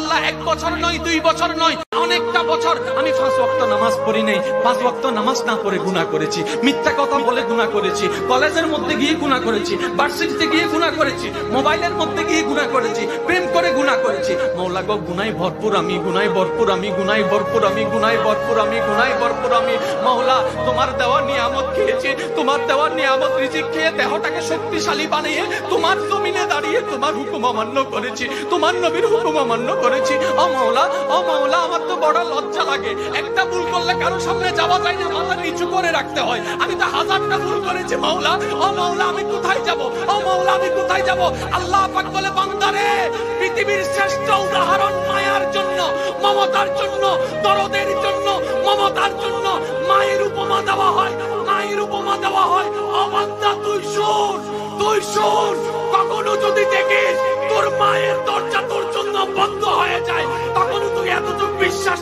আল্লাহ 1 বছর নয় 2 বছর নয়, অনেকটা বছর আমি 5 ওয়াক্ত নামাজ পড়ি নাই, 5 ওয়াক্ত নামাজ না পড়ে গুনাহ করেছি, মিথ্যা কথা বলে গুনাহ করেছি, কলেজের মধ্যে গিয়ে গুনাহ করেছি, ভার্সিটিতে গিয়ে গুনাহ করেছি, মোবাইলের মধ্যে গিয়ে গুনাহ করেছি, প্রেম করে গুনাহ করেছি। মাওলা গো গুনাহে ভরপুর আমি, গুনাহে ভরপুর আমি, গুনাহে ভরপুর আমি, গুনাহে ভরপুর আমি, গুনাহে ভরপুর আমি। মাওলা তোমার দেওয়া নিয়ামত খেয়েছি, তোমার দেওয়া নিয়ামত রিজিক খেয়ে দেহটাকে শক্তিশালী বানিয়ে তোমার জমিনে দাঁড়িয়ে তোমার হুকুম অমান্য করেছি, তোমার নবীর হুকুম অমান্য করেছি। ও মাওলা, ও মাওলা, আমার তো বড় লজ্জা লাগে, একটা ভুল করলে কারো সামনে যাওয়া যায় না, মাথা নিচু করে রাখতে হয়। আমি তো 1000টা ভুল করেছি মাওলা। ও মাওলা আমি কোথায় যাব, ও মাওলা আমি কোথায় যাব? আল্লাহ পাক বলে বান্দারে, পৃথিবীর শ্রেষ্ঠ উদাহরণ মায়ার জন্য, মমতার জন্য, দরদের জন্য, মমতার জন্য মায়ের উপমা দেওয়া হয়, মায়ের উপমা দেওয়া হয়। ও বান্দা তুই শোন, তুই শোন, কখনো যদি দেখিস তোর মায়ের দরজা তোর জন্য বন্ধ হয়ে যায়, তখন তুই এতটুকু বিশ্বাস